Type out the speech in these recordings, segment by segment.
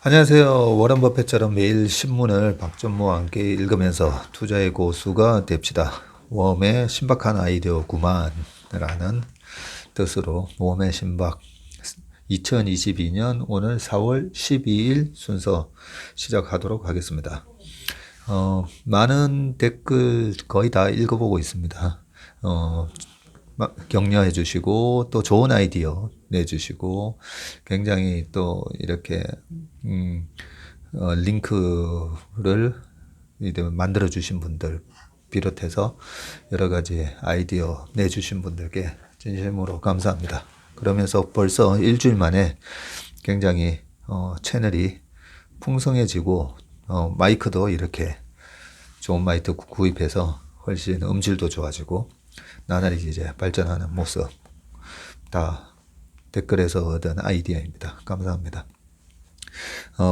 안녕하세요. 워런 버핏처럼 매일 신문을 박전무와 함께 읽으면서 투자의 고수가 됩시다. 웜의 신박한 아이디어구만 라는 뜻으로 웜의 신박 2022년 오늘 4월 12일 순서 시작하도록 하겠습니다. 많은 댓글 거의 다 읽어보고 있습니다. 격려해 주시고 또 좋은 아이디어 내주시고 굉장히 또 이렇게 링크를 만들어 주신 분들 비롯해서 여러 가지 아이디어 내주신 분들께 진심으로 감사합니다. 그러면서 벌써 일주일 만에 굉장히 채널이 풍성해지고 마이크도 이렇게 좋은 마이크 구입해서 훨씬 음질도 좋아지고 나날이 이제 발전하는 모습 다 댓글에서 얻은 아이디어입니다. 감사합니다.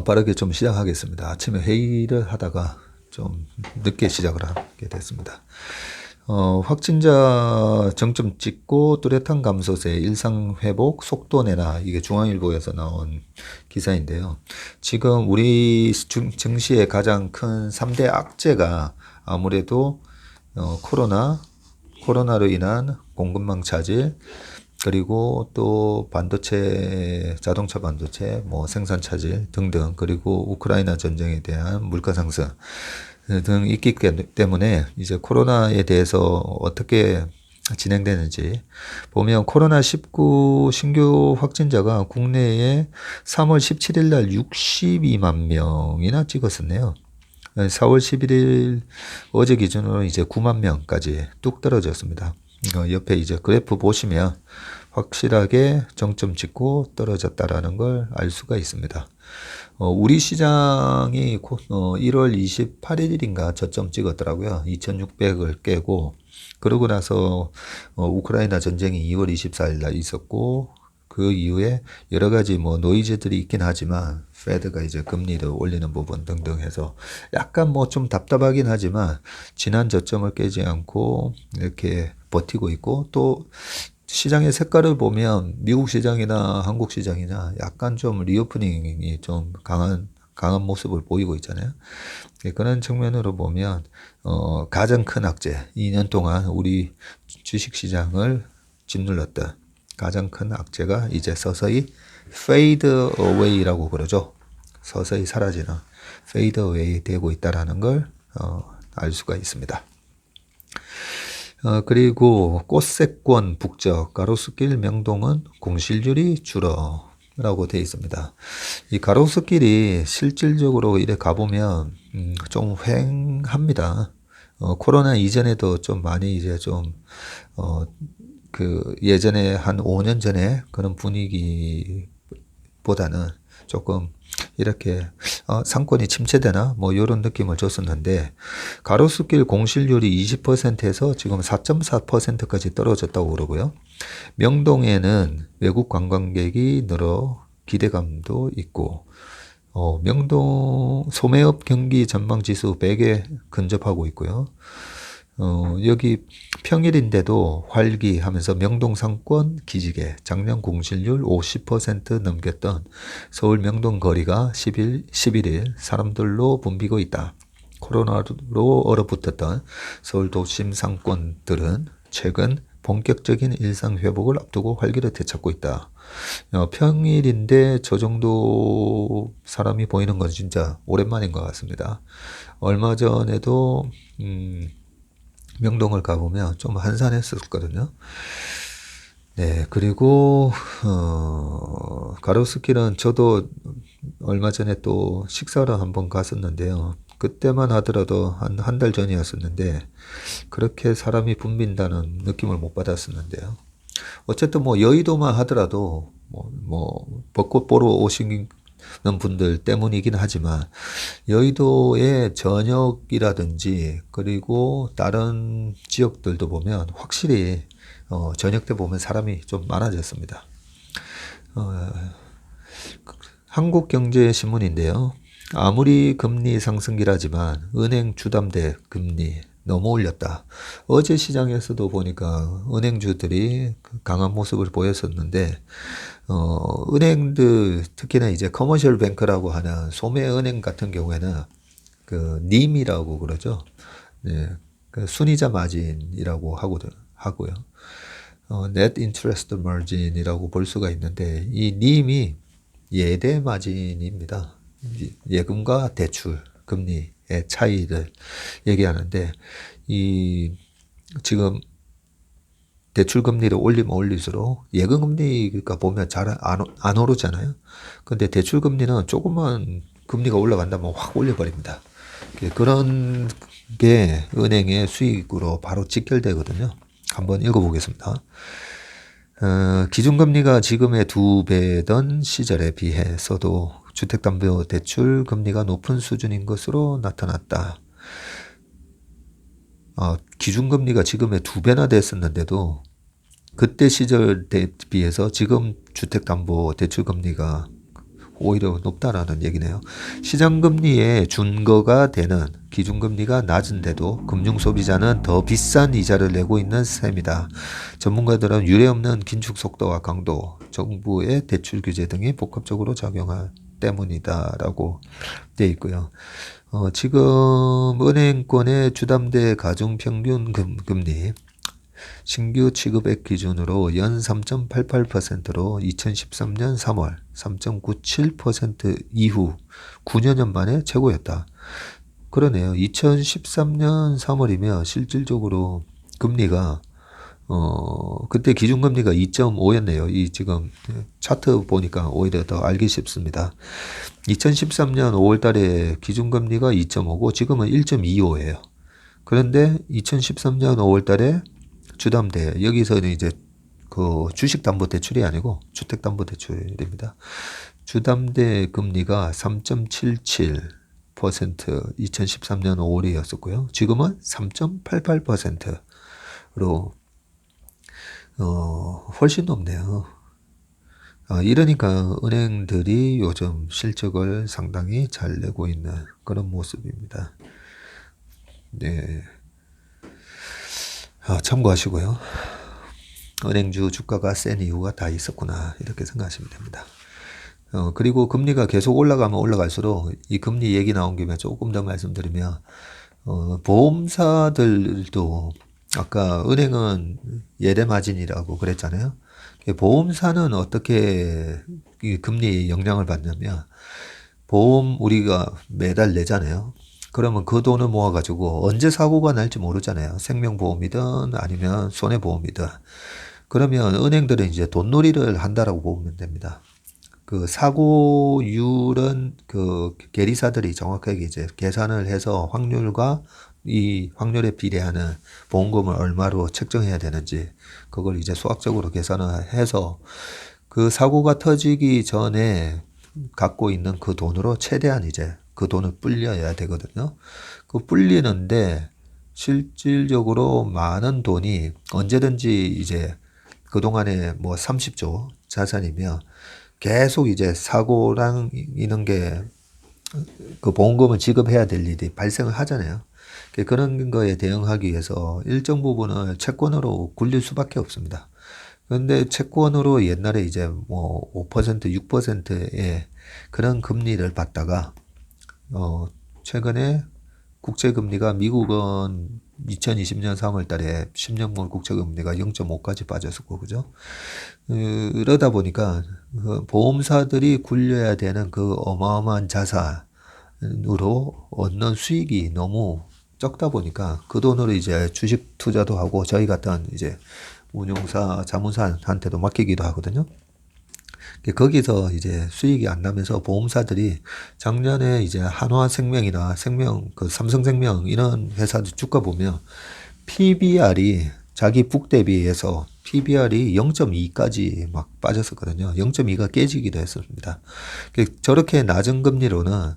빠르게 좀 시작하겠습니다. 아침에 회의를 하다가 좀 늦게 시작을 하게 됐습니다. 확진자 정점 찍고 뚜렷한 감소세 일상회복 속도 내나 이게 중앙일보에서 나온 기사인데요. 지금 우리 증시의 가장 큰 3대 악재가 아무래도 코로나로 인한 공급망 차질 그리고 또 반도체, 자동차 반도체, 생산 차질 등등, 그리고 우크라이나 전쟁에 대한 물가 상승 등 있기 때문에 이제 코로나에 대해서 어떻게 진행되는지 보면 코로나19 신규 확진자가 국내에 3월 17일 날 62만 명이나 찍었었네요. 4월 11일 어제 기준으로 이제 9만 명까지 뚝 떨어졌습니다. 옆에 이제 그래프 보시면 확실하게 정점 찍고 떨어졌다라는 걸 알 수가 있습니다. 우리 시장이 1월 28일인가 저점 찍었더라고요. 2600을 깨고 그러고 나서 우크라이나 전쟁이 2월 24일 날 있었고 그 이후에 여러 가지 노이즈들이 있긴 하지만 페드가 이제 금리를 올리는 부분 등등 해서 약간 좀 답답하긴 하지만 지난 저점을 깨지 않고 이렇게 버티고 있고 또 시장의 색깔을 보면 미국 시장이나 한국 시장이나 약간 좀 리오프닝이 좀 강한 모습을 보이고 있잖아요. 그런 측면으로 보면 가장 큰 악재 2년 동안 우리 주식시장을 짓눌렀던 가장 큰 악재가 이제 서서히 fade away라고 그러죠. 서서히 사라지는 fade away 되고 있다라는 걸 알 수가 있습니다. 그리고 꽃세권 북적 가로수길 명동은 공실률이 줄어 라고 되어 있습니다. 이 가로수길이 실질적으로 이래 가보면 좀 휑합니다. 코로나 이전에도 좀 많이 이제 좀 예전에 한 5년 전에 그런 분위기보다는 조금 이렇게 상권이 침체되나 이런 느낌을 줬었는데 가로수길 공실률이 20%에서 지금 4.4%까지 떨어졌다고 그러고요. 명동에는 외국 관광객이 늘어 기대감도 있고 명동 소매업 경기 전망 지수 100에 근접하고 있고요. 여기 평일인데도 활기하면서 명동 상권 기지개 작년 공실률 50% 넘겼던 서울 명동 거리가 11일 사람들로 붐비고 있다. 코로나로 얼어붙었던 서울 도심 상권들은 최근 본격적인 일상 회복을 앞두고 활기를 되찾고 있다. 평일인데 저 정도 사람이 보이는 건 진짜 오랜만인 것 같습니다. 얼마 전에도 명동을 가보면 좀 한산했었거든요. 네, 그리고 가로수길은 저도 얼마 전에 또 식사를 한번 갔었는데요. 그때만 하더라도 한 달 전이었었는데 그렇게 사람이 붐빈다는 느낌을 못 받았었는데요. 어쨌든 여의도만 하더라도 벚꽃 보러 오신 분들 때문이긴 하지만 여의도의 저녁이라든지 그리고 다른 지역들도 보면 확실히 저녁 때 보면 사람이 좀 많아졌습니다. 한국경제신문인데요. 아무리 금리 상승기라지만 은행 주담대 금리 너무 올렸다. 어제 시장에서도 보니까 은행주들이 강한 모습을 보였었는데, 은행들, 특히나 이제 커머셜 뱅크라고 하는 소매은행 같은 경우에는 그 님이라고 그러죠. 네, 그 순이자 마진이라고 하고요. net interest margin이라고 볼 수가 있는데, 이 님이 예대 마진입니다. 예금과 대출 금리의 차이를 얘기하는데, 이 지금 대출 금리를 올리면 올릴수록 예금 금리가 보면 잘 안 오르잖아요. 근데 대출 금리는 조금만 금리가 올라간다면 확 올려버립니다. 그런 게 은행의 수익으로 바로 직결되거든요. 한번 읽어보겠습니다. 기준금리가 지금의 2배던 시절에 비해서도 주택담보대출 금리가 높은 수준인 것으로 나타났다. 기준금리가 지금의 2배나 됐었는데도 그때 시절 대비해서 지금 주택담보대출금리가 오히려 높다라는 얘기네요. 시장금리의 준거가 되는 기준금리가 낮은데도 금융소비자는 더 비싼 이자를 내고 있는 셈이다. 전문가들은 유례없는 긴축 속도와 강도, 정부의 대출 규제 등이 복합적으로 작용할 때문이다라고 되어 있고요. 지금 은행권의 주담대 가중평균 금리 신규 취급액 기준으로 연 3.88%로 2013년 3월 3.97% 이후 9년 만에 최고였다. 그러네요. 2013년 3월이면 실질적으로 금리가 그때 기준금리가 2.5였네요. 이 지금 차트 보니까 오히려 더 알기 쉽습니다. 2013년 5월 달에 기준금리가 2.5고 지금은 1.25예요. 그런데 2013년 5월 달에 주담대, 여기서는 이제 그 주식담보대출이 아니고 주택담보대출입니다. 주담대 금리가 3.77% 2013년 5월이었었고요. 지금은 3.88%로 훨씬 높네요. 이러니까 은행들이 요즘 실적을 상당히 잘 내고 있는 그런 모습입니다. 네. 참고하시고요. 은행주 주가가 센 이유가 다 있었구나 이렇게 생각하시면 됩니다. 그리고 금리가 계속 올라가면 올라갈수록 이 금리 얘기 나온 김에 조금 더 말씀드리면 보험사들도 아까 은행은 예대 마진이라고 그랬잖아요. 보험사는 어떻게 이 금리 영향을 받냐면 보험 우리가 매달 내잖아요. 그러면 그 돈을 모아가지고 언제 사고가 날지 모르잖아요. 생명보험이든 아니면 손해보험이든. 그러면 은행들은 이제 돈놀이를 한다라고 보면 됩니다. 그 사고율은 그 계리사들이 정확하게 이제 계산을 해서 확률과 이 확률에 비례하는 보험금을 얼마로 책정해야 되는지 그걸 이제 수학적으로 계산을 해서 그 사고가 터지기 전에 갖고 있는 그 돈으로 최대한 이제 그 돈을 불려야 되거든요. 그 불리는데 실질적으로 많은 돈이 언제든지 이제 그동안에 뭐 30조 자산이면 계속 이제 사고랑 이런 게 그 보험금을 지급해야 될 일이 발생을 하잖아요. 그런 거에 대응하기 위해서 일정 부분을 채권으로 굴릴 수밖에 없습니다. 그런데 채권으로 옛날에 이제 뭐 5%, 6%의 그런 금리를 받다가 최근에 국채금리가 미국은 2020년 3월 달에 10년물 국채금리가 0.5까지 빠졌었고, 그죠? 이러다 보니까 보험사들이 굴려야 되는 그 어마어마한 자산으로 얻는 수익이 너무 적다 보니까 그 돈으로 이제 주식 투자도 하고 저희 같은 이제 운용사, 자문사한테도 맡기기도 하거든요. 거기서 이제 수익이 안 나면서 보험사들이 작년에 이제 한화생명이나 그 삼성생명 이런 회사들 주가 보면 PBR이 자기 북 대비해서 PBR이 0.2까지 막 빠졌었거든요. 0.2가 깨지기도 했습니다. 저렇게 낮은 금리로는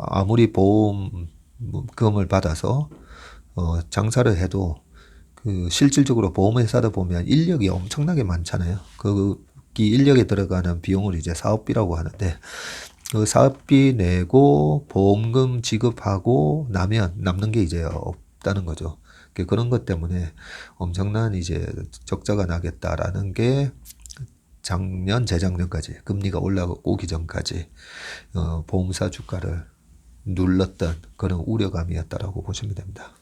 아무리 보험금을 받아서 장사를 해도 그 실질적으로 보험회사다 보면 인력이 엄청나게 많잖아요. 이 인력에 들어가는 비용을 이제 사업비라고 하는데 그 사업비 내고 보험금 지급하고 나면 남는 게 이제 없다는 거죠. 그런 것 때문에 엄청난 이제 적자가 나겠다라는 게 작년, 재작년까지 금리가 올라오기 전까지 보험사 주가를 눌렀던 그런 우려감이었다라고 보시면 됩니다.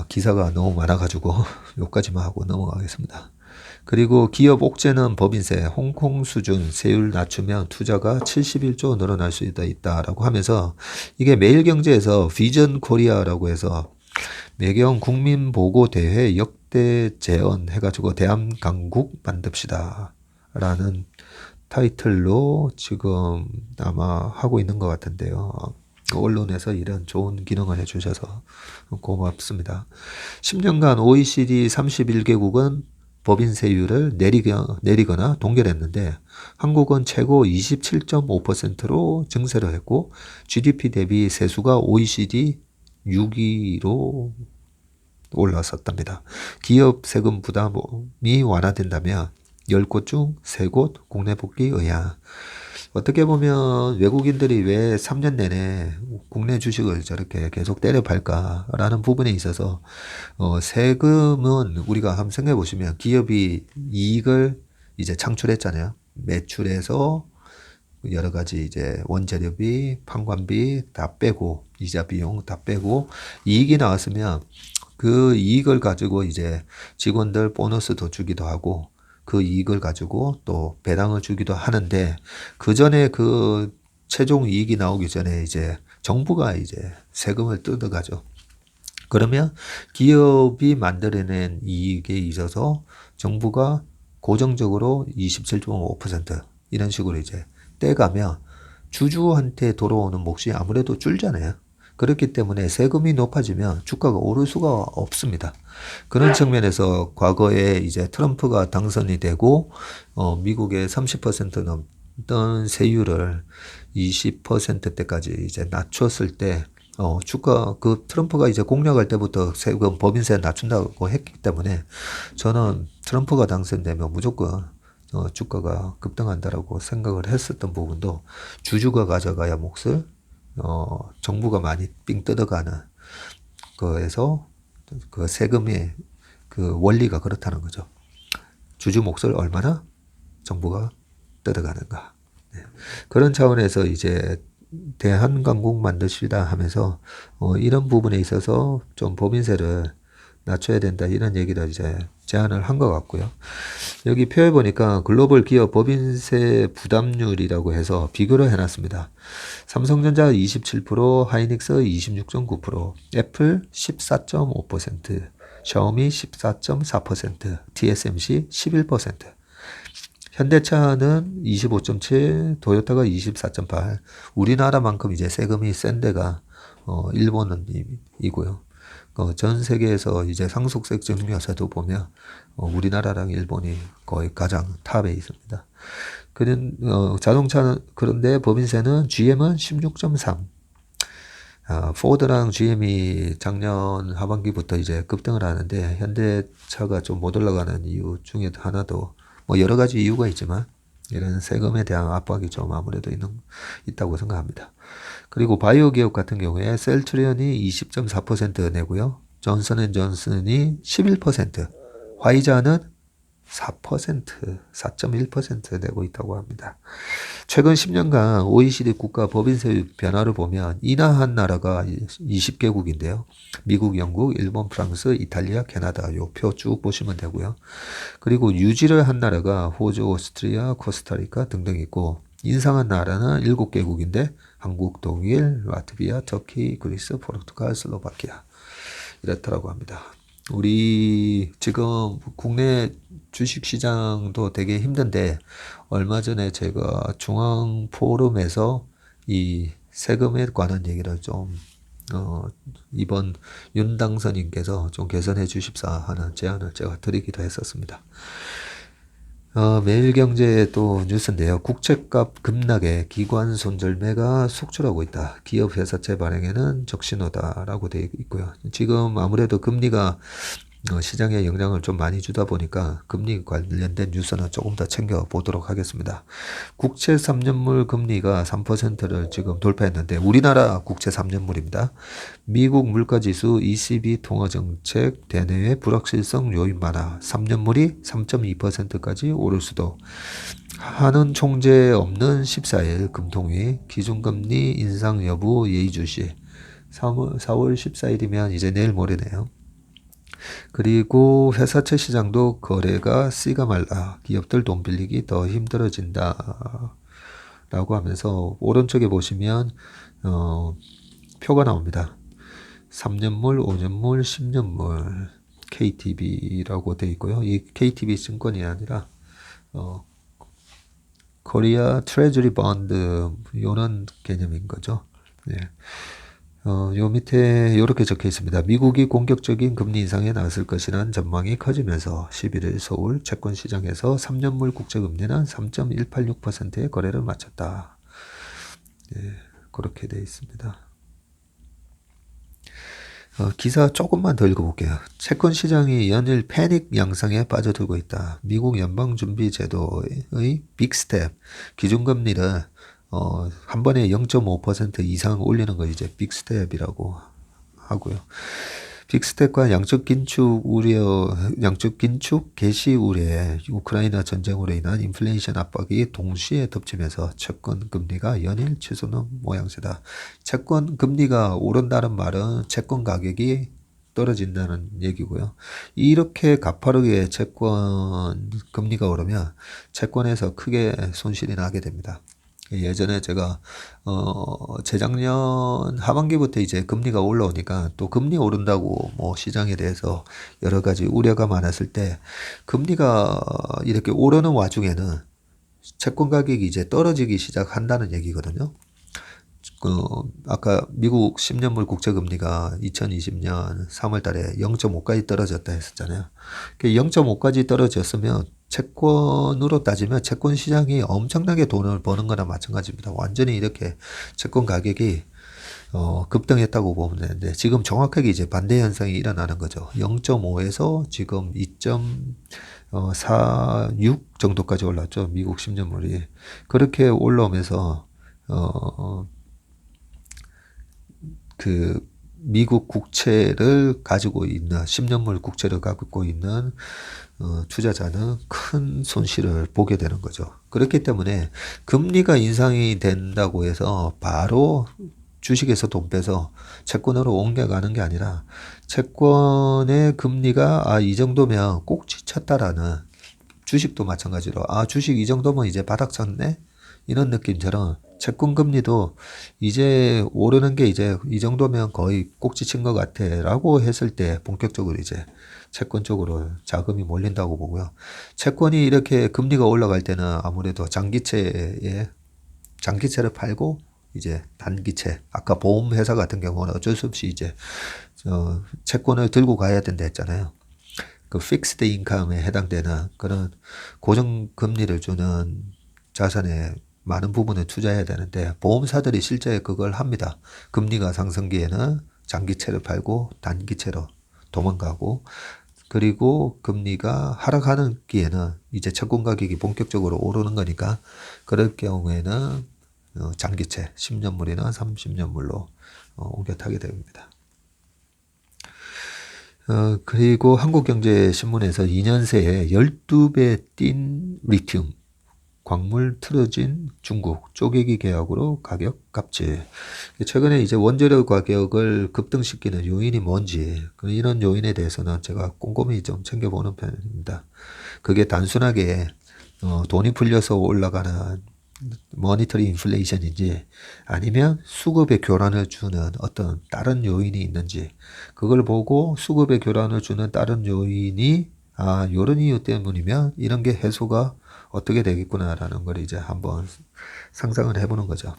기사가 너무 많아가지고 여기까지만 하고 넘어가겠습니다. 그리고 기업 옥죄는 법인세, 홍콩 수준 세율 낮추면 투자가 71조 늘어날 수 있다라고 하면서 이게 매일경제에서 비전 코리아라고 해서 매경 국민보고대회 역대 재언 해가지고 대한강국 만듭시다 라는 타이틀로 지금 아마 하고 있는 것 같은데요. 언론에서 이런 좋은 기능을 해주셔서 고맙습니다. 10년간 OECD 31개국은 법인세율을 내리거나 동결했는데 한국은 최고 27.5%로 증세를 했고 GDP 대비 세수가 OECD 6위로 올라섰답니다. 기업 세금 부담이 완화된다면 10곳 중 3곳 국내 복귀 의향. 어떻게 보면 외국인들이 왜 3년 내내 국내 주식을 저렇게 계속 때려팔까라는 부분에 있어서 세금은 우리가 한번 생각해 보시면 기업이 이익을 이제 창출했잖아요. 매출에서 여러 가지 이제 원재료비, 판관비 다 빼고 이자 비용 다 빼고 이익이 나왔으면 그 이익을 가지고 이제 직원들 보너스도 주기도 하고 그 이익을 가지고 또 배당을 주기도 하는데 그 전에 그 최종 이익이 나오기 전에 이제 정부가 이제 세금을 뜯어가죠. 그러면 기업이 만들어낸 이익에 있어서 정부가 고정적으로 27.5% 이런 식으로 이제 떼가면 주주한테 돌아오는 몫이 아무래도 줄잖아요. 그렇기 때문에 세금이 높아지면 주가가 오를 수가 없습니다. 그런 측면에서 과거에 이제 트럼프가 당선이 되고 미국의 30% 넘던 세율을 20%대까지 이제 낮췄을 때 주가 그 트럼프가 이제 공략할 때부터 세금 법인세 낮춘다고 했기 때문에 저는 트럼프가 당선되면 무조건 주가가 급등한다라고 생각을 했었던 부분도 주주가 가져가야 몫을 정부가 많이 삥 뜯어가는 거에서 그 세금의 그 원리가 그렇다는 거죠. 주주 몫을 얼마나 정부가 뜯어가는가. 네. 그런 차원에서 이제 대한강국 만드시다 하면서 이런 부분에 있어서 좀 법인세를 낮춰야 된다 이런 얘기를 이제 제안을 한 것 같고요. 여기 표에 보니까 글로벌 기업 법인세 부담률이라고 해서 비교를 해놨습니다. 삼성전자 27%, 하이닉스 26.9%, 애플 14.5%, 샤오미 14.4%, TSMC 11%, 현대차는 25.7, 토요타가 24.8. 우리나라만큼 이제 세금이 센 데가 일본은 이고요. 전 세계에서 이제 상속세 증여세도 보면 우리나라랑 일본이 거의 가장 탑에 있습니다. 자동차는 그런데 법인세는 GM은 16.3. 포드랑 GM이 작년 하반기부터 이제 급등을 하는데 현대차가 좀 못 올라가는 이유 중에 하나도 뭐 여러 가지 이유가 있지만 이런 세금에 대한 압박이 좀 아무래도 있다고 생각합니다. 그리고 바이오 기업 같은 경우에 셀트리온이 20.4% 내고요. 존슨앤존슨이 11%, 화이자는 4%, 4.1% 내고 있다고 합니다. 최근 10년간 OECD 국가 법인세 변화를 보면 인하한 나라가 20개국인데요. 미국, 영국, 일본, 프랑스, 이탈리아, 캐나다 요 표 쭉 보시면 되고요. 그리고 유지를 한 나라가 호주, 오스트리아, 코스타리카 등등 있고 인상한 나라는 7개국인데 한국, 독일, 라트비아, 터키, 그리스, 포르투갈, 슬로바키아 이렇더라고 합니다. 우리 지금 국내 주식시장도 되게 힘든데 얼마 전에 제가 중앙포럼에서 이 세금에 관한 얘기를 좀 이번 윤 당선인께서 좀 개선해 주십사 하는 제안을 제가 드리기도 했었습니다. 매일경제의 또 뉴스인데요. 국채값 급락에 기관 손절매가 속출하고 있다. 기업 회사채 발행에는 적신호다라고 되어 있고요. 지금 아무래도 금리가 시장에 영향을 좀 많이 주다 보니까 금리 관련된 뉴스는 조금 더 챙겨보도록 하겠습니다. 국채 3년물 금리가 3%를 지금 돌파했는데 우리나라 국채 3년물입니다. 미국 물가지수 ECB 통화정책 대내외 불확실성 요인 많아 3년물이 3.2%까지 오를 수도. 한은 총재 없는 14일 금통위 기준금리 인상 여부 예의주시. 4월 14일이면 이제 내일 모레네요. 그리고 회사채 시장도 거래가 C가 말라. 기업들 돈 빌리기 더 힘들어진다. 라고 하면서 오른쪽에 보시면 표가 나옵니다. 3년물, 5년물, 10년물 KTB라고 되어 있고요. 이 KTB 증권이 아니라 코리아 트레저리 본드 요런 개념인 거죠. 네. 요 밑에 이렇게 적혀 있습니다. 미국이 공격적인 금리 인상에 나설 것이라는 전망이 커지면서 11일 서울 채권시장에서 3년물 국채금리는 3.186%의 거래를 마쳤다. 예, 그렇게 되어 있습니다. 기사 조금만 더 읽어볼게요. 채권시장이 연일 패닉 양상에 빠져들고 있다. 미국 연방준비제도의 빅스텝 기준금리를 한 번에 0.5% 이상 올리는 거 이제 빅스텝이라고 하고요. 빅스텝과 양적 긴축 개시 우려에 우크라이나 전쟁으로 인한 인플레이션 압박이 동시에 덮치면서 채권 금리가 연일 치솟는 모양새다. 채권 금리가 오른다는 말은 채권 가격이 떨어진다는 얘기고요. 이렇게 가파르게 채권 금리가 오르면 채권에서 크게 손실이 나게 됩니다. 예전에 제가 재작년 하반기부터 이제 금리가 올라오니까 또 금리 오른다고 뭐 시장에 대해서 여러 가지 우려가 많았을 때 금리가 이렇게 오르는 와중에는 채권 가격이 이제 떨어지기 시작한다는 얘기거든요. 아까 미국 10년물 국채 금리가 2020년 3월 달에 0.5까지 떨어졌다 했었잖아요. 0.5까지 떨어졌으면 채권으로 따지면 채권 시장이 엄청나게 돈을 버는 거나 마찬가지입니다. 완전히 이렇게 채권 가격이 급등했다고 보면 되는데 지금 정확하게 이제 반대 현상이 일어나는 거죠. 0.5에서 지금 2.46 정도까지 올랐죠. 미국 10년물이. 그렇게 올라오면서 그 미국 국채를 가지고 있는 10년물 국채를 갖고 있는 투자자는 큰 손실을 보게 되는 거죠. 그렇기 때문에 금리가 인상이 된다고 해서 바로 주식에서 돈 빼서 채권으로 옮겨가는 게 아니라 채권의 금리가 이 정도면 꼭지 쳤다라는 주식도 마찬가지로 주식 이 정도면 이제 바닥 쳤네 이런 느낌처럼 채권 금리도 이제 오르는 게 이제 이 정도면 거의 꼭지 친 것 같아 라고 했을 때 본격적으로 이제 채권 쪽으로 자금이 몰린다고 보고요. 채권이 이렇게 금리가 올라갈 때는 아무래도 장기채를 팔고 이제 단기채, 아까 보험회사 같은 경우는 어쩔 수 없이 이제 채권을 들고 가야 된다 했잖아요. 그 픽스드 인컴에 해당되는 그런 고정금리를 주는 자산에 많은 부분을 투자해야 되는데 보험사들이 실제 그걸 합니다. 금리가 상승기에는 장기채를 팔고 단기채로 도망가고 그리고 금리가 하락하는 기에는 이제 채권 가격이 본격적으로 오르는 거니까 그럴 경우에는 장기채 10년물이나 30년물로 옮겨 타게 됩니다. 그리고 한국경제신문에서 2년 새에 12배 뛴 리튬 광물 틀어진 중국 쪼개기 계약으로 가격 갑질. 최근에 이제 원재료 가격을 급등시키는 요인이 뭔지 이런 요인에 대해서는 제가 꼼꼼히 좀 챙겨보는 편입니다. 그게 단순하게 돈이 풀려서 올라가는 모니터리 인플레이션인지 아니면 수급의 교란을 주는 어떤 다른 요인이 있는지 그걸 보고 수급의 교란을 주는 다른 요인이 요런 이유 때문이면 이런 게 해소가 어떻게 되겠구나라는 걸 이제 한번 상상을 해보는 거죠.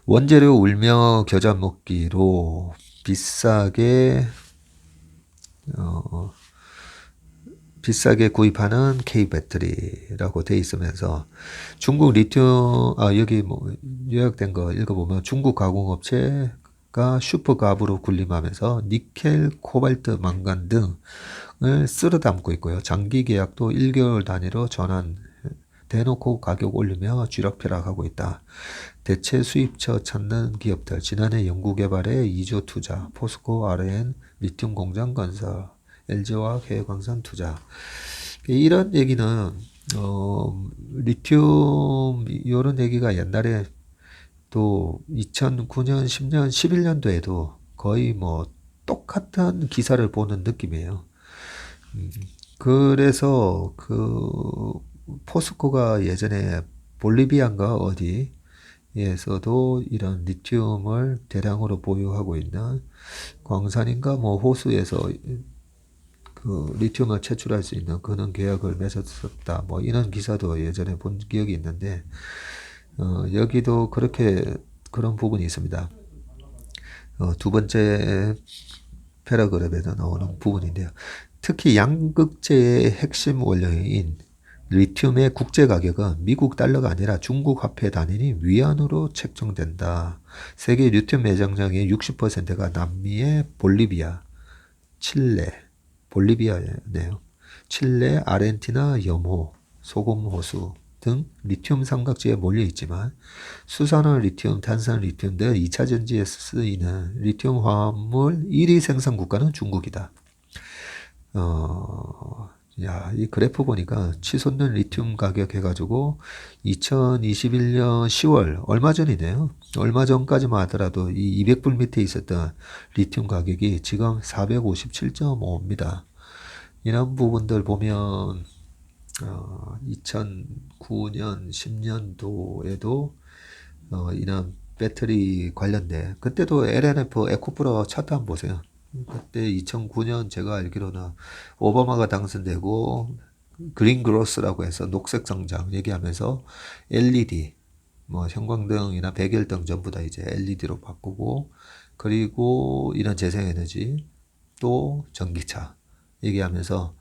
원재료 울며 겨자 먹기로 비싸게 구입하는 K배터리라고 돼 있으면서 중국 리튬 여기 뭐 요약된 거 읽어보면 중국 가공업체 가 슈퍼갑으로 군림하면서 니켈, 코발트, 망간 등을 쓸어 담고 있고요. 장기 계약도 1개월 단위로 전환 대놓고 가격 올리며 쥐락펴락하고 있다. 대체 수입처 찾는 기업들, 지난해 연구개발에 2조 투자, 포스코, RN, 리튬 공장 건설, LG화학 해외광산 투자. 이런 얘기는 리튬 이런 얘기가 옛날에 또 2009년, 10년, 11년도에도 거의 뭐 똑같은 기사를 보는 느낌이에요. 그래서 그 포스코가 예전에 볼리비아인가 어디에서도 이런 리튬을 대량으로 보유하고 있는 광산인가 뭐 호수에서 그 리튬을 채출할 수 있는 그런 계약을 맺었었다. 뭐 이런 기사도 예전에 본 기억이 있는데 여기도 그렇게 그런 부분이 있습니다. 두 번째 패러그래프에도 나오는 부분인데요. 특히 양극재의 핵심 원료인 리튬의 국제 가격은 미국 달러가 아니라 중국 화폐 단위인 위안으로 책정된다. 세계 리튬 매장량의 60%가 남미의 볼리비아, 칠레, 볼리비아네요. 칠레, 아르헨티나 염호, 소금호수 등 리튬 삼각지에 몰려 있지만 수산화 리튬, 탄산 리튬 등 2차 전지에 쓰이는 리튬 화합물 1위 생산 국가는 중국이다. 이 그래프 보니까 치솟는 리튬 가격 해가지고 2021년 10월 얼마 전이네요. 얼마 전까지만 하더라도 이 200불 밑에 있었던 리튬 가격이 지금 457.5입니다. 이런 부분들 보면 2009년 10년도에도 이런 배터리 관련된 그때도 LNF 에코프로 차트 한번 보세요. 그때 2009년 제가 알기로는 오바마가 당선되고 그린 그로스라고 해서 녹색 성장 얘기하면서 LED 뭐 형광등이나 백열등 전부 다 이제 LED로 바꾸고 그리고 이런 재생에너지 또 전기차 얘기하면서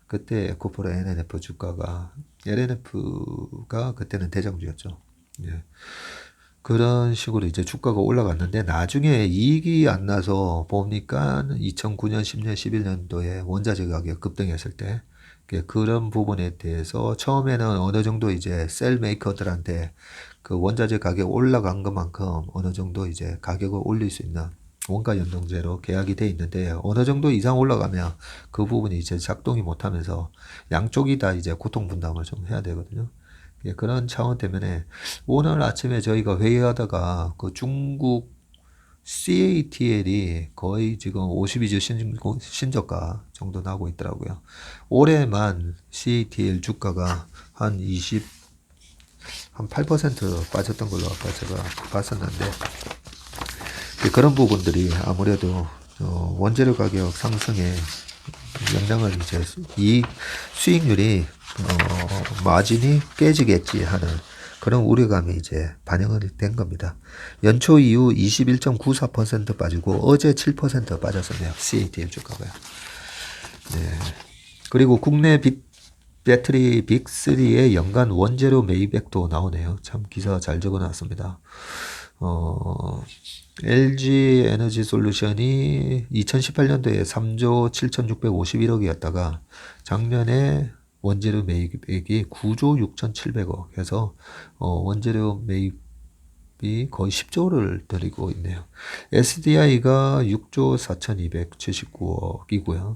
그때 에코프로 NNF 주가가 LNF가 그때는 대장주였죠. 예. 그런 식으로 이제 주가가 올라갔는데 나중에 이익이 안 나서 보니까 2009년, 10년, 11년도에 원자재 가격 급등했을 때 그런 부분에 대해서 처음에는 어느 정도 이제 셀 메이커들한테 그 원자재 가격 올라간 것만큼 어느 정도 이제 가격을 올릴 수 있는 원가 연동제로 계약이 돼 있는데 어느 정도 이상 올라가면 그 부분이 이제 작동이 못하면서 양쪽이 다 이제 고통 분담을 좀 해야 되거든요. 그런 차원 때문에 오늘 아침에 저희가 회의하다가 그 중국 CATL이 거의 지금 52주 신저가 정도 나오고 있더라고요. 올해만 CATL 주가가 한 8% 빠졌던 걸로 아까 제가 봤었는데 그런 부분들이 아무래도 원재료 가격 상승에 영향을 이제 이 수익률이 마진이 깨지겠지 하는 그런 우려감이 이제 반영이 된 겁니다. 연초 이후 21.94% 빠지고 어제 7% 빠졌었네요. CATL 주가가요. 네. 그리고 국내 배터리 빅3의 연간 원재료 매입액도 나오네요. 참 기사 잘 적어놨습니다. LG 에너지 솔루션이 2018년도에 3조 7,651억이었다가 작년에 원재료 매입액이 9조 6,700억 해서 원재료 매입이 거의 10조를 들이고 있네요. SDI가 6조 4,279억이고요.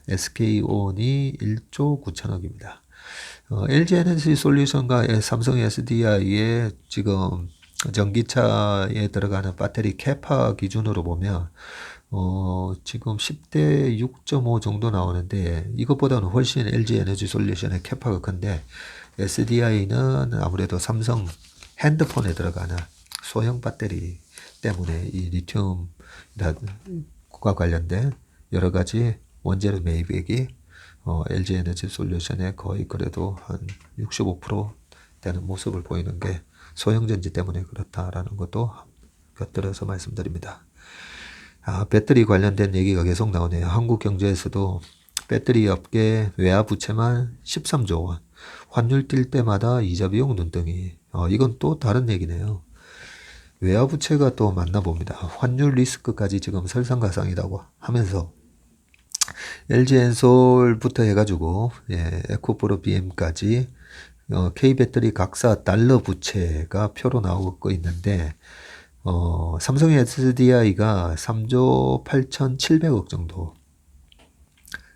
SK온이 1조 9천억입니다. LG 에너지 솔루션과 삼성 SDI의 지금 전기차에 들어가는 배터리 캐파 기준으로 보면 지금 10대 6.5 정도 나오는데 이것보다는 훨씬 LG 에너지 솔루션의 캐파가 큰데 SDI는 아무래도 삼성 핸드폰에 들어가는 소형 배터리 때문에 이 리튬과 관련된 여러 가지 원재료 매입액이 LG 에너지 솔루션에 거의 그래도 한 65% 되는 모습을 보이는 게 소형전지 때문에 그렇다라는 것도 곁들여서 말씀드립니다. 배터리 관련된 얘기가 계속 나오네요. 한국경제에서도 배터리 업계 외화 부채만 13조 원, 환율 뛸 때마다 이자 비용 눈덩이. 이건 또 다른 얘기네요. 외화부채가 또 맞나 봅니다. 환율 리스크까지 지금 설상가상이라고 하면서 LG엔솔부터 해가지고 에코프로 BM까지 K배터리 각사 달러 부채가 표로 나오고 있는데 삼성의 SDI가 3조 8,700억 정도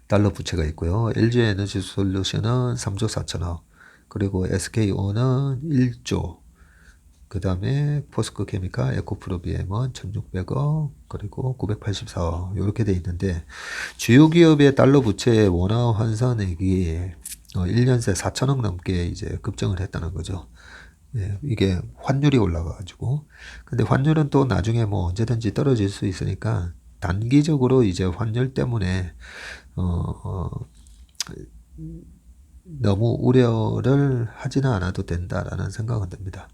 달러 부채가 있고요. LG에너지솔루션은 3조 4천억, 그리고 SK온은 1조, 그 다음에 포스코케미칼, 에코프로비엠은 1,600억, 그리고 984억 이렇게 돼 있는데 주요 기업의 달러 부채 원화 환산액이 1년 새 4천억 넘게 이제 급증을 했다는 거죠. 이게 환율이 올라가가지고. 근데 환율은 또 나중에 뭐 언제든지 떨어질 수 있으니까 단기적으로 이제 환율 때문에 너무 우려를 하지는 않아도 된다라는 생각은 듭니다.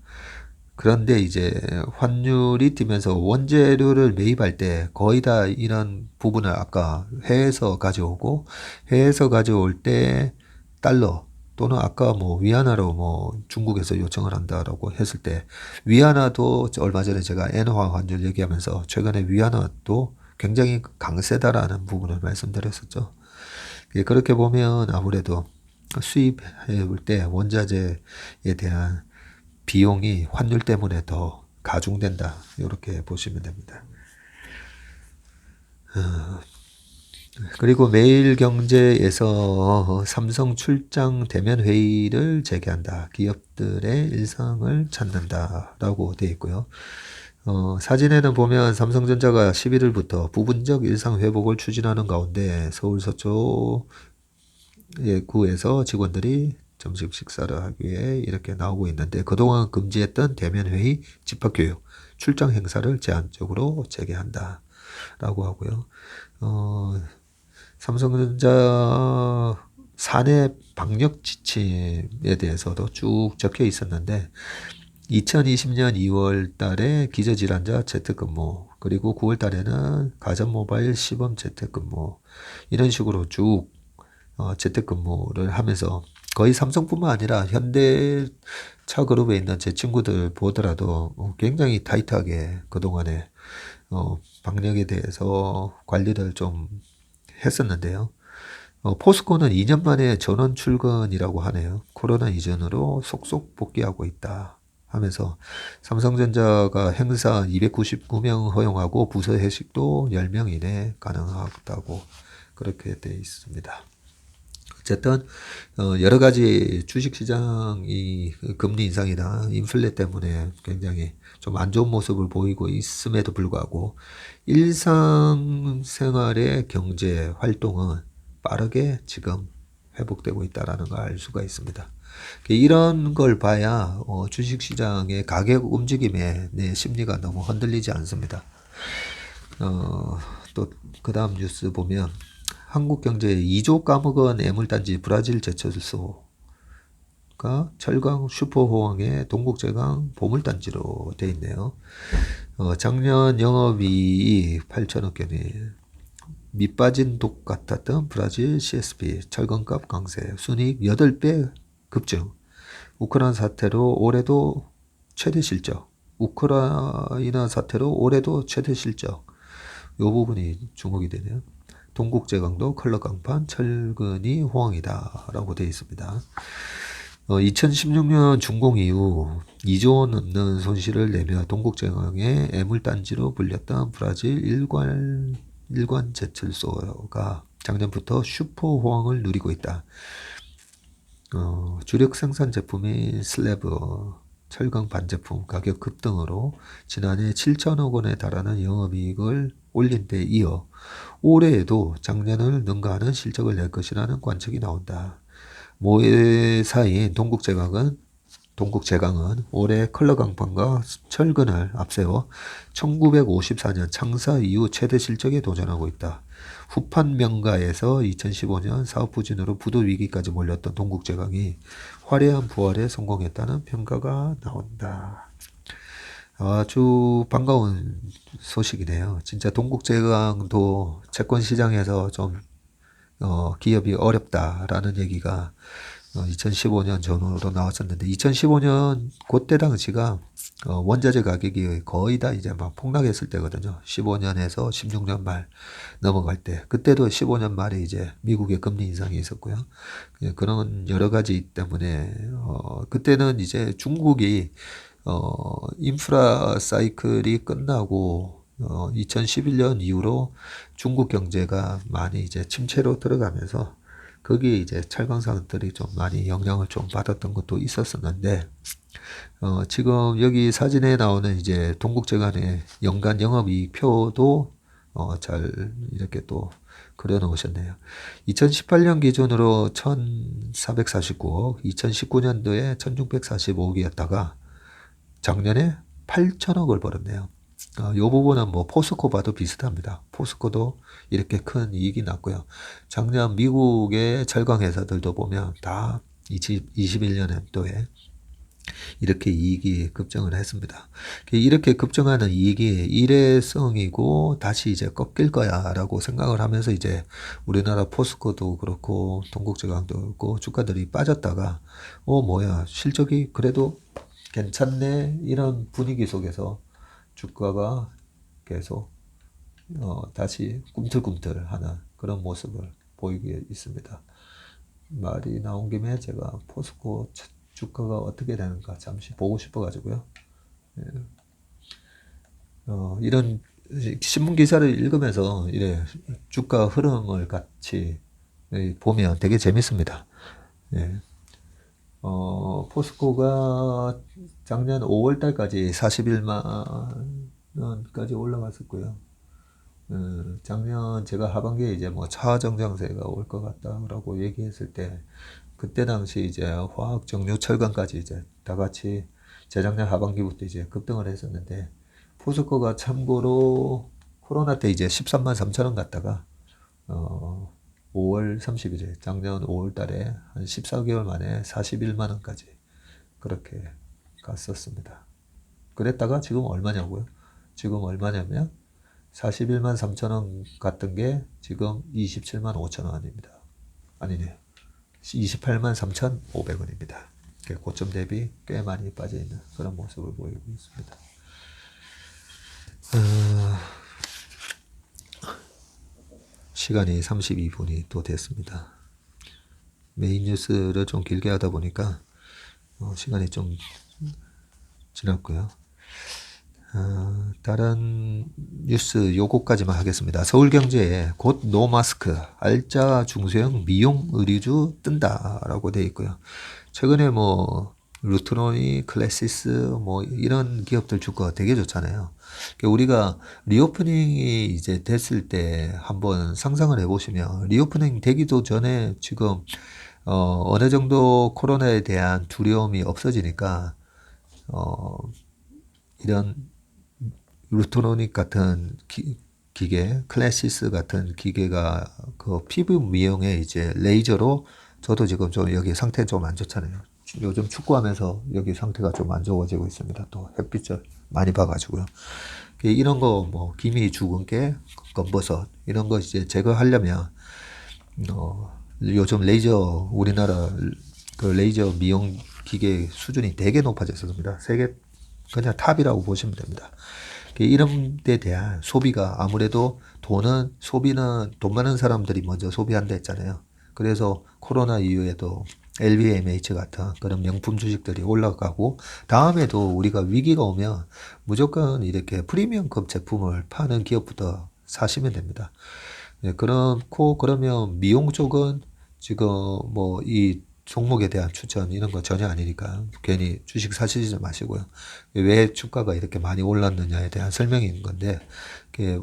그런데 이제 환율이 뛰면서 원재료를 매입할 때 거의 다 이런 부분을 아까 해외에서 가져오고, 해외에서 가져올 때 달러 또는 아까 뭐 위안화로 뭐 중국에서 요청을 한다라고 했을 때, 위안화도 얼마 전에 제가 엔화 환율 얘기하면서 최근에 위안화도 굉장히 강세다라는 부분을 말씀드렸었죠. 그렇게 보면 아무래도 수입해 올 때 원자재에 대한 비용이 환율 때문에 더 가중된다, 이렇게 보시면 됩니다. 그리고 매일경제에서 삼성 출장 대면 회의를 재개한다. 기업들의 일상을 찾는다라고 되어 있고요. 사진에는 보면 삼성전자가 11일부터 부분적 일상 회복을 추진하는 가운데 서울 서초 구에서 직원들이 점심 식사를 하기 위해 이렇게 나오고 있는데, 그동안 금지했던 대면 회의, 집합 교육, 출장 행사를 제한적으로 재개한다 라고 하고요. 삼성전자 사내 방역 지침에 대해서도 쭉 적혀 있었는데 2020년 2월 달에 기저질환자 재택근무, 그리고 9월 달에는 가전 모바일 시범 재택근무, 이런 식으로 쭉 재택근무를 하면서 거의 삼성뿐만 아니라 현대차 그룹에 있는 제 친구들 보더라도 굉장히 타이트하게 그동안에 방역에 대해서 관리를 좀 했었는데요. 포스코는 2년 만에 전원 출근이라고 하네요. 코로나 이전으로 속속 복귀하고 있다 하면서 삼성전자가 행사 299명 허용하고 부서 회식도 10명 이내 가능하다고 그렇게 되어 있습니다. 어쨌든 여러 가지 주식시장이 금리 인상이나 인플레 때문에 굉장히 좀 안 좋은 모습을 보이고 있음에도 불구하고 일상생활의 경제 활동은 빠르게 지금 회복되고 있다는 걸 알 수가 있습니다. 이런 걸 봐야 주식시장의 가격 움직임에 내 심리가 너무 흔들리지 않습니다. 또 그 다음 뉴스 보면 한국경제 2조 까먹은 애물단지 브라질 제철소가 철강 슈퍼호황의 동국제강 보물단지로 돼 있네요. 작년 영업이익 8천억 원이 밑빠진 독 같았던 브라질 CSP 철강값 강세, 순이익 8배 급증, 우크라이나 사태로 올해도 최대 실적, 우크라이나 사태로 올해도 최대 실적, 이 부분이 주목이 되네요. 동국제강도 컬러 강판, 철근이 호황이다 라고 되어 있습니다. 2016년 준공 이후 2조 원 넘는 손실을 내며 동국제강의 애물단지로 불렸던 브라질 일관 제철소가 작년부터 슈퍼 호황을 누리고 있다. 주력 생산 제품인 슬래브, 철강 반제품 가격 급등으로 지난해 7천억 원에 달하는 영업이익을 올린 데 이어 올해에도 작년을 능가하는 실적을 낼 것이라는 관측이 나온다. 모회사인 동국제강은 올해 컬러 강판과 철근을 앞세워 1954년 창사 이후 최대 실적에 도전하고 있다. 후판 명가에서 2015년 사업 부진으로 부도 위기까지 몰렸던 동국제강이 화려한 부활에 성공했다는 평가가 나온다. 아주 반가운 소식이네요. 진짜 동국제강도 채권 시장에서 좀 기업이 어렵다라는 얘기가 2015년 전후로 나왔었는데 2015년 그때 당시가 원자재 가격이 거의 다 이제 막 폭락했을 때거든요. 15년에서 16년 말 넘어갈 때 그때도 15년 말에 이제 미국의 금리 인상이 있었고요. 그런 여러 가지 때문에 그때는 이제 중국이 인프라 사이클이 끝나고 2011년 이후로 중국 경제가 많이 이제 침체로 들어가면서 거기에 이제 철강산업들이 좀 많이 영향을 좀 받았던 것도 있었었는데, 지금 여기 사진에 나오는 이제 동국제관의 연간 영업이익표도 잘 이렇게 또 그려 놓으셨네요. 2018년 기준으로 1,449억, 2019년도에 1,645억이었다가 작년에 8천억을 벌었네요. 이 부분은 뭐 포스코 봐도 비슷합니다. 포스코도 이렇게 큰 이익이 났고요. 작년 미국의 철강 회사들도 보면 다 21년도에 이렇게 이익이 급증을 했습니다. 이렇게 급증하는 이익이 일회성이고 다시 이제 꺾일 거야 라고 생각을 하면서 이제 우리나라 포스코도 그렇고 동국제강도 그렇고 주가들이 빠졌다가 뭐야 실적이 그래도 괜찮네 이런 분위기 속에서 주가가 계속 다시 꿈틀꿈틀하는 그런 모습을 보이고 있습니다. 말이 나온 김에 제가 포스코 주가가 어떻게 되는가 잠시 보고 싶어 가지고요. 이런 신문 기사를 읽으면서 이래 주가 흐름을 같이 보면 되게 재밌습니다. 예. 포스코가 작년 5월 달까지 41만 원까지 올라갔었고요. 작년 제가 하반기에 이제 뭐 차정장세가 올 것 같다라고 얘기했을 때, 그때 당시 이제 화학, 정유, 철강까지 이제 다 같이 재작년 하반기부터 이제 급등을 했었는데, 포스코가 참고로 코로나 때 이제 13만 3천 원 갔다가, 5월 30일에 작년 5월 달에 한 14개월 만에 41만 원까지 그렇게 갔었습니다. 그랬다가 지금 얼마냐고요? 지금 얼마냐면 41만 3천 원 갔던 게 지금 27만 5천 원입니다. 아니네요. 28만 3,500원입니다. 고점 대비 꽤 많이 빠져있는 그런 모습을 보이고 있습니다. 시간이 32분이 또 됐습니다. 메인 뉴스를 좀 길게 하다 보니까 시간이 좀 지났고요. 다른 뉴스 요거까지만 하겠습니다. 서울경제에 곧 노마스크 알짜 중소형 미용 의류주 뜬다라고 되어 있고요. 최근에 뭐 루트로니, 클래시스 뭐 이런 기업들 주가 되게 좋잖아요. 우리가 리오프닝이 이제 됐을 때 한번 상상을 해보시면, 리오프닝 되기도 전에 지금 어느 정도 코로나에 대한 두려움이 없어지니까 이런 루트로닉 같은 기계, 클래시스 같은 기계가 그 피부 미용에 이제 레이저로, 저도 지금 좀 여기 상태 좀 안 좋잖아요. 요즘 축구하면서 여기 상태가 좀 안 좋아지고 있습니다. 또 햇빛을 많이 봐가지고요. 이런 거 뭐 기미 주근깨, 검버섯 이런 거 이제 제거하려면 요즘 레이저, 우리나라 그 레이저 미용 기계 수준이 되게 높아졌습니다. 세계 그냥 탑이라고 보시면 됩니다. 이런 데 대한 소비가, 아무래도 소비는 돈 많은 사람들이 먼저 소비한다 했잖아요. 그래서 코로나 이후에도 LVMH 같은 그런 명품 주식들이 올라가고, 다음에도 우리가 위기가 오면 무조건 이렇게 프리미엄급 제품을 파는 기업부터 사시면 됩니다. 네, 그러면 미용 쪽은 지금 뭐 이 종목에 대한 추천 이런 거 전혀 아니니까 괜히 주식 사시지 마시고요. 왜 주가가 이렇게 많이 올랐느냐에 대한 설명이 있는 건데,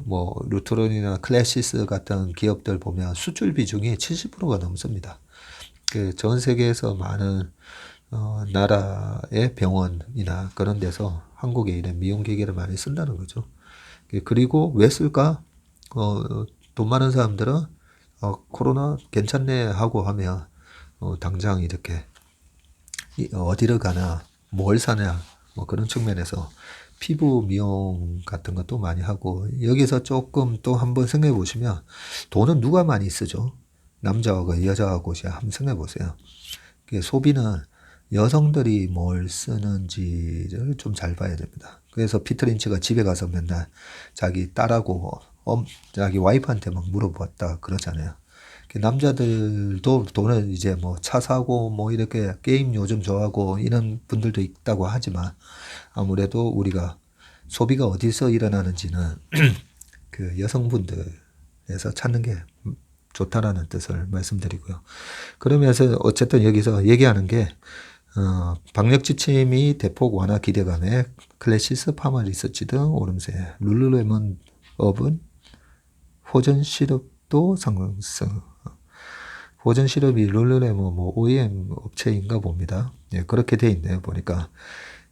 뭐 루트론이나 클래시스 같은 기업들 보면 수출 비중이 70%가 넘습니다. 전 세계에서 많은 나라의 병원이나 그런 데서 한국에 이런 미용 기계를 많이 쓴다는 거죠. 그리고 왜 쓸까? 돈 많은 사람들은 코로나 괜찮네 하고 하면 당장 이렇게 어디를 가나 뭘 사냐 뭐 그런 측면에서 피부 미용 같은 것도 많이 하고, 여기서 조금 또 한번 생각해 보시면 돈은 누가 많이 쓰죠? 남자하고 여자하고 한번 생각해 보세요. 소비는 여성들이 뭘 쓰는지를 좀 잘 봐야 됩니다. 그래서 피터 린치가 집에 가서 맨날 자기 딸하고 자기 와이프한테 막 물어봤다 그러잖아요. 남자들도 돈을 이제 뭐 차 사고 뭐 이렇게 게임 요즘 좋아하고 이런 분들도 있다고 하지만 아무래도 우리가 소비가 어디서 일어나는지는 그 여성분들에서 찾는 게 좋다라는 뜻을 말씀드리고요. 그러면서 어쨌든 여기서 얘기하는 게 방역지침이 대폭 완화 기대감에 클래시스 파마 리서치 등 오름세, 룰루레몬 업은 호전 시럽도 상승. 호전 시럽이 룰루레몬 뭐 OEM 업체인가 봅니다. 예, 그렇게 돼 있네요. 보니까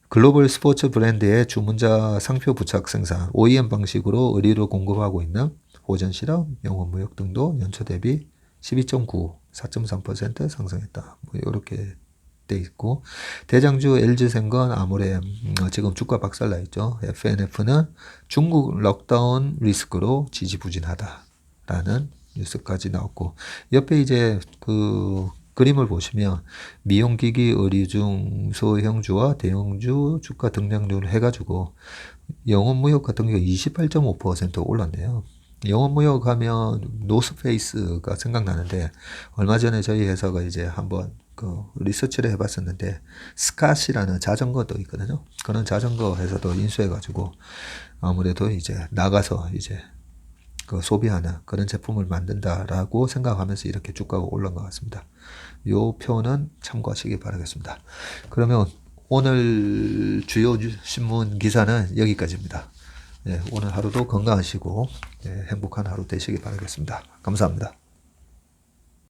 글로벌 스포츠 브랜드의 주문자 상표 부착 생산, OEM 방식으로 의류를 공급하고 있는 호전 시럽, 영원 무역 등도 연초 대비 12.9, 4.3% 상승했다. 뭐 이렇게 돼 있고 대장주 LG생건 아모레 지금 주가 박살나 있죠. FNF는 중국 록다운 리스크로 지지부진하다라는 뉴스까지 나왔고 옆에 이제 그 그림을 보시면 미용기기 의류중 소형주와 대형주 주가 등락률을 해가지고 영업무역 같은 경우 28.5% 올랐네요. 영업무역 하면 노스페이스가 생각나는데 얼마 전에 저희 회사가 이제 한번 그 리서치를 해봤었는데 스캇이라는 자전거도 있거든요. 그런 자전거 회사도 인수해가지고 아무래도 이제 나가서 이제 그 소비하는 그런 제품을 만든다라고 생각하면서 이렇게 주가가 올라온 것 같습니다. 요 표는 참고하시기 바라겠습니다. 그러면 오늘 주요 신문 기사는 여기까지입니다. 네, 오늘 하루도 건강하시고 행복한 하루 되시기 바라겠습니다. 감사합니다.